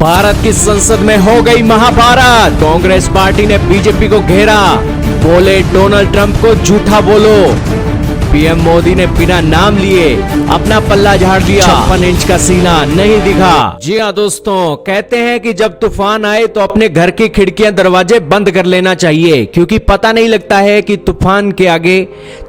भारत की संसद में हो गई महाभारत। कांग्रेस पार्टी ने बीजेपी को घेरा, बोले डोनाल्ड ट्रंप को झूठा बोलो। पीएम मोदी ने बिना नाम लिए अपना पल्ला झाड़ दिया, 56 इंच का सीना नहीं दिखा। जी हाँ दोस्तों, कहते हैं कि जब तूफान आए तो अपने घर की खिड़कियां दरवाजे बंद कर लेना चाहिए, क्योंकि पता नहीं लगता है कि तूफान के आगे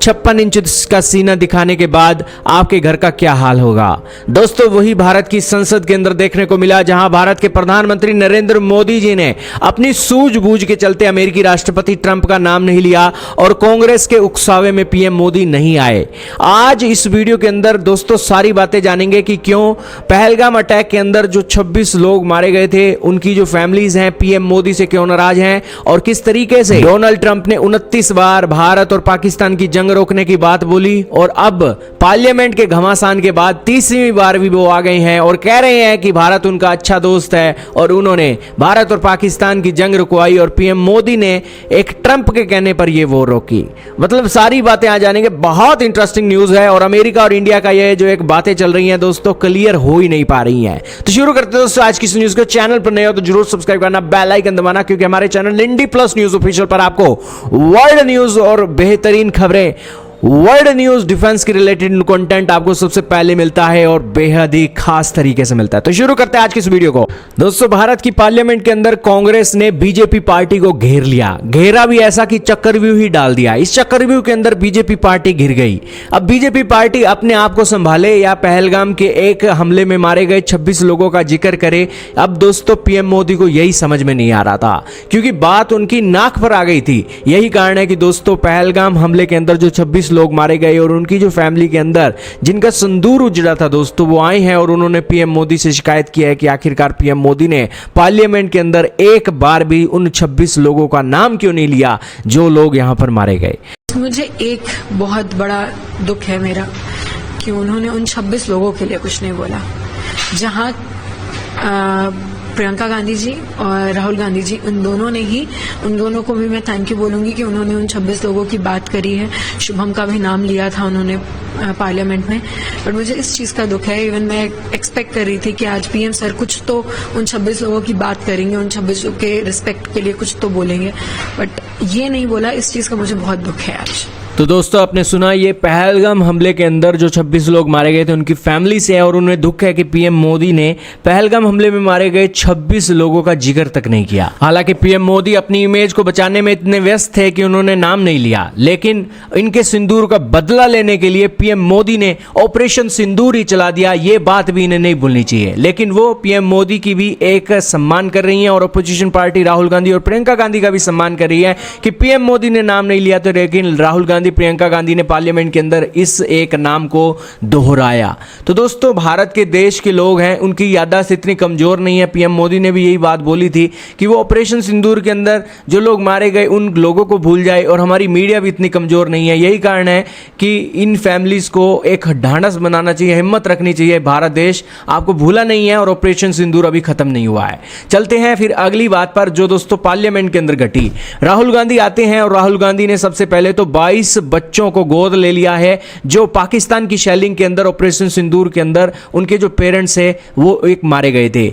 56 इंच का सीना दिखाने के बाद आपके घर का क्या हाल होगा। दोस्तों, वही भारत की संसद के अंदर देखने को मिला, जहां भारत के प्रधानमंत्री नरेंद्र मोदी जी ने अपनी सूझबूझ के चलते अमेरिकी राष्ट्रपति ट्रंप का नाम नहीं लिया और कांग्रेस के उकसावे में पीएम मोदी नहीं आए। आज इस वीडियो के अंदर दोस्तों सारी बातें जानेंगे कि क्यों पहलगाम अटैक के अंदर जो 26 लोग मारे गए थे, उनकी जो फैमिलीज हैं पीएम मोदी से क्यों नाराज हैं, और किस तरीके से डोनाल्ड ट्रंप ने 29 बार भारत और पाकिस्तान की जंग रोकने की बात बोली, और अब पार्लियामेंट के घमासान के बाद तीसरी बार भी वो आ गए हैं और कह रहे हैं कि भारत उनका अच्छा दोस्त है और उन्होंने भारत और पाकिस्तान की जंग रुकवाई और पीएम मोदी ने एक ट्रंप के कहने पर ये वो रोकी। मतलब सारी बातें आ जानेंगे। बहुत इंटरेस्टिंग न्यूज है और अमेरिका और इंडिया का ये जो एक बातें चल रही हैं दोस्तों, क्लियर हो ही नहीं पा रही हैं। तो शुरू करते हैं दोस्तों आज की इस न्यूज को। चैनल पर नए हो तो जरूर सब्सक्राइब करना, बेल आइकन दबाना, क्योंकि हमारे चैनल इंडी प्लस न्यूज ऑफिशियल पर आपको वर्ल्ड न्यूज और बेहतरीन खबरें, वर्ल्ड न्यूज, डिफेंस के रिलेटेड कंटेंट आपको सबसे पहले मिलता है और बेहद ही खास तरीके से मिलता है। तो शुरू करते हैं आज की इस वीडियो को। दोस्तों, भारत की पार्लियामेंट के अंदर कांग्रेस ने बीजेपी पार्टी को घेर लिया, घेरा भी ऐसा कि चक्रव्यूह ही डाल दिया। इस चक्रव्यूह के अंदर बीजेपी पार्टी घिर गई। अब बीजेपी पार्टी अपने आप को संभाले या पहलगाम के एक हमले में मारे गए 26 लोगों का जिक्र करे। अब दोस्तों पीएम मोदी को यही समझ में नहीं आ रहा था, क्योंकि बात उनकी नाक पर आ गई थी। यही कारण है कि दोस्तों पहलगाम हमले के अंदर जो 26 लोग मारे गए और उनकी जो फैमिली के अंदर जिनका संदूर उजड़ा था दोस्तों, वो आए हैं और उन्होंने पीएम मोदी से शिकायत की है कि आखिरकार पीएम मोदी ने पार्लियामेंट के अंदर एक बार भी उन 26 लोगों का नाम क्यों नहीं लिया जो लोग यहां पर मारे गए। मुझे एक बहुत बड़ा दुख है मेरा कि उन्होंने उन 26 लोगों के लिए कुछ नहीं बोला। जहां प्रियंका गांधी जी और राहुल गांधी जी, उन दोनों को भी मैं थैंक यू बोलूंगी कि उन्होंने उन 26 लोगों की बात करी है। शुभम का भी नाम लिया था उन्होंने पार्लियामेंट में। बट मुझे इस चीज का दुख है, इवन मैं एक्सपेक्ट कर रही थी कि आज पीएम सर कुछ तो उन 26 लोगों की बात करेंगे, उन 26 लोगों के रिस्पेक्ट के लिए कुछ तो बोलेंगे, बट ये नहीं बोला। इस चीज का मुझे बहुत दुख है आज। तो दोस्तों आपने सुना, ये पहलगाम हमले के अंदर जो 26 लोग मारे गए थे उनकी फैमिली से है और उन्हें दुख है कि पीएम मोदी ने पहलगाम हमले में मारे गए 26 लोगों का जिक्र तक नहीं किया। हालांकि पीएम मोदी अपनी इमेज को बचाने में इतने व्यस्त थे कि उन्होंने नाम नहीं लिया, लेकिन इनके सिंदूर का बदला लेने के लिए पीएम मोदी ने ऑपरेशन सिंदूर ही चला दिया। ये बात भी इन्हें नहीं भूलनी चाहिए। लेकिन वो पीएम मोदी की भी एक सम्मान कर रही है और अपोजिशन पार्टी राहुल गांधी और प्रियंका गांधी का भी सम्मान कर रही है कि पीएम मोदी ने नाम नहीं लिया, तो लेकिन राहुल गांधी प्रियंका गांधी ने पार्लियामेंट के अंदर इस एक नाम को दोहराया। तो दोस्तों भारत के देश के लोग हैं, उनकी याददाश्त इतनी कमजोर नहीं है। पीएम मोदी ने भी यही बात बोली थी कि वो ऑपरेशन सिंदूर के अंदर जो लोग मारे गए उन लोगों को भूल जाए, और हमारी मीडिया भी इतनी कमजोर नहीं है। यही कारण है कि इन फैमिलीज को एक ढांढस बनाना चाहिए, हिम्मत रखनी चाहिए। भारत देश आपको भूला नहीं है और ऑपरेशन सिंदूर अभी खत्म नहीं हुआ है। चलते हैं फिर अगली बात पर, जो दोस्तों पार्लियामेंट के अंदर घटी। राहुल गांधी आते हैं और राहुल गांधी ने सबसे पहले तो 22 बच्चों को गोद ले लिया है जो पाकिस्तान की शेलिंग के अंदर ऑपरेशन सिंदूर के अंदर उनके जो पेरेंट्स है वो एक मारे गए थे।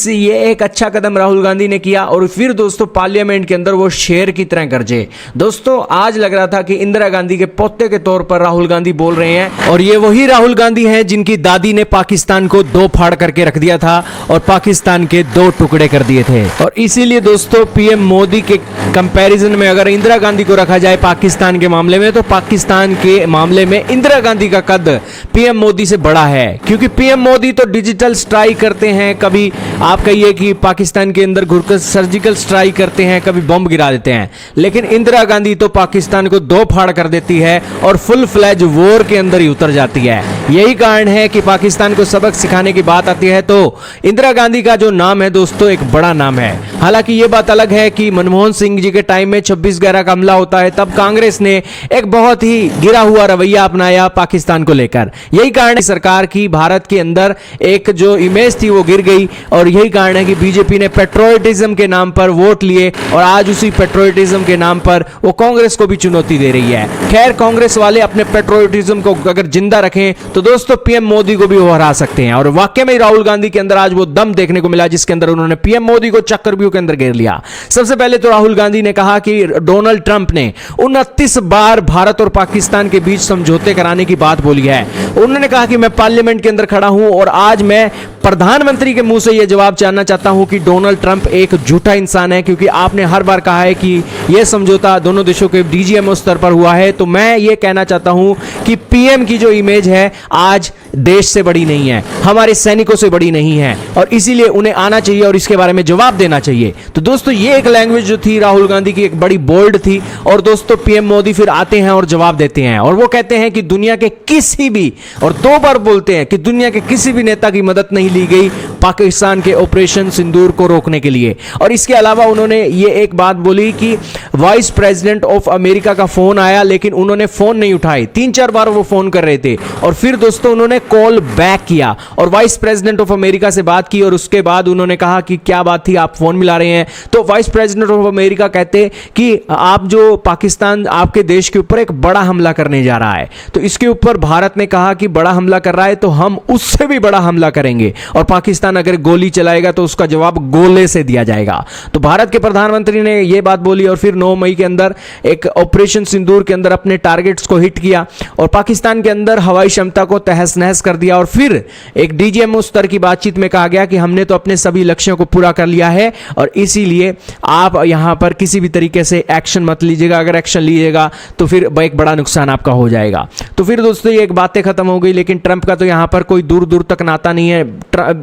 ये एक अच्छा कदम राहुल गांधी ने किया। और फिर दोस्तों पार्लियामेंट के अंदर वो शेर की तरह गरजे। दोस्तों आज लग रहा था कि इंदिरा गांधी के पोते के तौर पर राहुल गांधी बोल रहे हैं, और ये वही राहुल गांधी हैं जिनकी दादी ने पाकिस्तान को 2 फाड़ करके रख दिया था और पाकिस्तान के 2 टुकड़े कर दिए थे। और इसीलिए दोस्तों पीएम मोदी के कंपैरिजन में अगर इंदिरा गांधी को रखा जाए पाकिस्तान के मामले में, तो पाकिस्तान के मामले में इंदिरा गांधी का कद पीएम मोदी से बड़ा है। क्योंकि पीएम मोदी तो डिजिटल स्ट्राइक करते हैं, कभी आप कहिए कि पाकिस्तान के अंदर घुसकर सर्जिकल स्ट्राइक करते हैं, कभी बम गिरा देते हैं, लेकिन इंदिरा गांधी तो पाकिस्तान को 2 फाड़ कर देती है और फुल फ्लैज वॉर के अंदर ही उतर जाती है। यही कारण है कि पाकिस्तान को सबक सिखाने की बात आती है तो इंदिरा गांधी का जो नाम है दोस्तों एक बड़ा नाम है। हालांकि ये बात अलग है कि मनमोहन सिंह जी के टाइम में 26/11 का हमला होता है, तब कांग्रेस ने एक बहुत ही गिरा हुआ रवैया अपनाया पाकिस्तान को लेकर। यही कारण है सरकार की भारत के अंदर एक जो इमेज थी वो गिर गई, और यही कारण है कि बीजेपी ने पेट्रोटिज्म के नाम पर वोट लिए और आज उसी पेट्रोटिज्म के नाम पर वो कांग्रेस को भी चुनौती दे रही है। खैर, कांग्रेस वाले अपने पेट्रोटिज्म को अगर जिंदा रखें तो दोस्तों पीएम मोदी को भी वो हरा सकते हैं। और वाकई में राहुल गांधी के अंदर आज वो दम देखने को मिला जिसके अंदर उन्होंने पीएम मोदी को चक्रव्यूह के अंदर घेर लिया। सबसे पहले तो राहुल गांधी ने कहा कि डोनाल्ड ट्रंप ने 29 बार भारत और पाकिस्तान के बीच समझौते कराने की बात बोली है। उन्होंने कहा कि मैं पार्लियामेंट के अंदर खड़ा हूं और आज मैं प्रधानमंत्री के मुंह से यह जवाब जानना चाहता हूं कि डोनाल्ड ट्रंप एक झूठा इंसान है, क्योंकि आपने हर बार कहा है कि यह समझौता दोनों देशों के डीजीएमओ स्तर पर हुआ है। तो मैं यह कहना चाहता हूं कि पीएम की जो इमेज है आज देश से बड़ी नहीं है, हमारे सैनिकों से बड़ी नहीं है, और इसीलिए उन्हें आना चाहिए और इसके बारे में जवाब देना चाहिए। तो दोस्तों ये एक लैंग्वेज जो थी राहुल गांधी की एक बड़ी बोल्ड थी। और दोस्तों पीएम मोदी फिर आते हैं और जवाब देते हैं और वो कहते हैं कि दुनिया के किसी भी, और 2 बार बोलते हैं कि दुनिया के किसी भी नेता की मदद नहीं ली गई पाकिस्तान के ऑपरेशन सिंदूर को रोकने के लिए। और इसके अलावा उन्होंने ये एक बात बोली कि वाइस प्रेसिडेंट ऑफ अमेरिका का फोन आया लेकिन उन्होंने फोन नहीं उठाए। 3-4 बार वो फोन कर रहे थे और फिर दोस्तों उन्होंने कॉल बैक किया और वाइस प्रेसिडेंट ऑफ अमेरिका से बात की और उसके बाद उन्होंने कहा कि क्या बात थी, आप फोन मिला रहे हैं। तो वाइस प्रेसिडेंट ऑफ अमेरिका कहते कि आप जो पाकिस्तान आपके देश के ऊपर एक बड़ा हमला करने जा रहा है, तो इसके ऊपर भारत ने कहा कि बड़ा हमला कर रहा है तो हम उससे भी बड़ा हमला करेंगे, और पाकिस्तान अगर गोली चलाएगा तो उसका जवाब गोले से दिया जाएगा। तो भारत के प्रधानमंत्री ने यह बात बोली और फिर 9 मई के अंदर एक ऑपरेशन सिंदूर के अंदर अपने टारगेट्स को हिट किया और पाकिस्तान के अंदर हवाई क्षमता को तहस नहस कर दिया। और फिर एक डीजीएमओ स्तर की बातचीत में कहा गया कि हमने तो अपने सभी लक्ष्यों को पूरा कर लिया है और इसीलिए आप यहां पर किसी भी तरीके से एक्शन मत लीजिएगा, अगर एक्शन लीजिएगा तो फिर एक बड़ा नुकसान आपका हो जाएगा। तो फिर दोस्तों ये एक बातें खत्म हो गई, लेकिन ट्रंप का तो यहां पर कोई दूर दूर तक नाता नहीं है।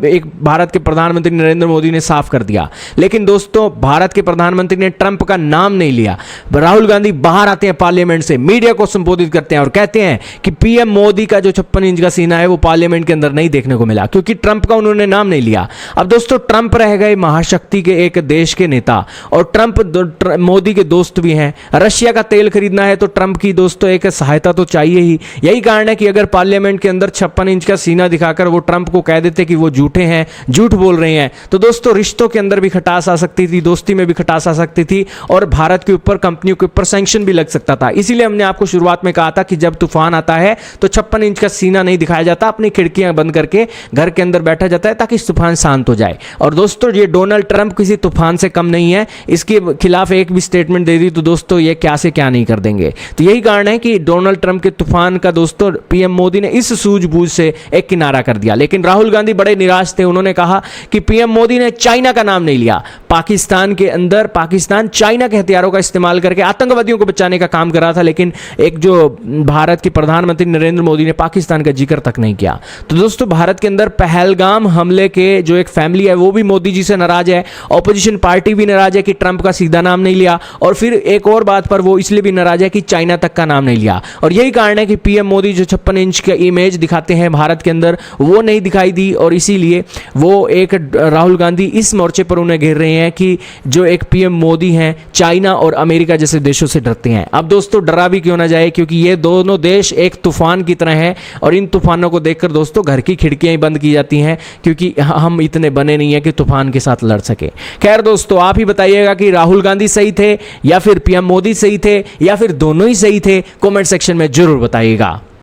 एक भारत के प्रधानमंत्री नरेंद्र मोदी ने साफ कर दिया, लेकिन दोस्तों भारत के प्रधानमंत्री ने ट्रंप का नाम नहीं लिया। राहुल गांधी बाहर आते हैं पार्लियामेंट से, मीडिया को संबोधित करते हैं और कहते हैं कि पीएम मोदी का जो 56 इंच का सीना है वो पार्लियामेंट के अंदर नहीं देखने को मिला, क्योंकि ट्रंप का उन्होंने नाम नहीं लिया। अब दोस्तों ट्रंप रह गए महाशक्ति के एक देश के नेता और ट्रंप मोदी के दोस्त भी हैं। रशिया का तेल खरीदना है तो ट्रंप की दोस्तों एक सहायता तो चाहिए ही। यही कारण है कि अगर पार्लियामेंट के अंदर 56 इंच का सीना दिखाकर वो ट्रंप को कह देते कि वो झूठे हैं, झूठ बोल रहे हैं, तो दोस्तों रिश्तों के अंदर भी खटास आ सकती थी, दोस्ती में भी खटास आ सकती थी और भारत के ऊपर, कंपनियों के ऊपर सैंक्शन भी लग सकता था। इसीलिए हमने आपको शुरुआत में कहा था कि जब तूफान आता है तो 56 इंच का सीना नहीं दिखाया जाता, अपनी खिड़कियां बंद करके घर के अंदर बैठा जाता है ताकि तूफान शांत हो जाए। और दोस्तों ये डोनाल्ड ट्रंप किसी तूफान से कम नहीं है, इसके खिलाफ एक भी स्टेटमेंट दे दी तो दोस्तों ये क्या से क्या नहीं कर देंगे। तो यही कारण है कि डोनाल्ड ट्रंप के तूफान का दोस्तों पीएम मोदी ने इस सूझबूझ से एक किनारा कर दिया। लेकिन राहुल गांधी बड़े निराश थे, उन्होंने कहा कि पीएम मोदी ने चाइना का नाम नहीं लिया। पाकिस्तान के अंदर पाकिस्तान चाइना के हथियारों का इस्तेमाल करके आतंकवादियों को बचाने का काम कर रहा था, लेकिन एक जो भारत के प्रधानमंत्री नरेंद्र मोदी ने पाकिस्तान का जिक्र तक नहीं किया। तो दोस्तों भारत के अंदर पहलगाम हमले के जो एक फैमिली है वो भी मोदी जी से नाराज है, ऑपोजिशन पार्टी भी नाराज है कि ट्रंप का सीधा नाम नहीं लिया, और फिर एक और बात पर वो इसलिए भी नाराज है कि चाइना तक का नाम नहीं लिया। और यही कारण है कि पीएम मोदी जो 56 इंच का इमेज दिखाते हैं भारत के अंदर वो नहीं दिखाई दी, और इसीलिए वो एक राहुल गांधी इस मोर्चे पर उन्हें घेर रहे हैं कि जो एक पीएम मोदी हैं चाइना और अमेरिका जैसे देशों से डरते हैं। अब दोस्तों डरा भी क्यों ना जाए, क्योंकि ये दोनों देश एक तूफान की तरह है और इन तूफानों को देखकर दोस्तों घर की खिड़कियां ही बंद की जाती हैं, क्योंकि हम इतने बने नहीं हैं कि तूफान के साथ लड़ सके। खैर दोस्तों आप ही बताइएगा कि राहुल गांधी सही थे या फिर पीएम मोदी सही थे या फिर दोनों ही सही थे, कमेंट सेक्शन में जरूर बताइएगा।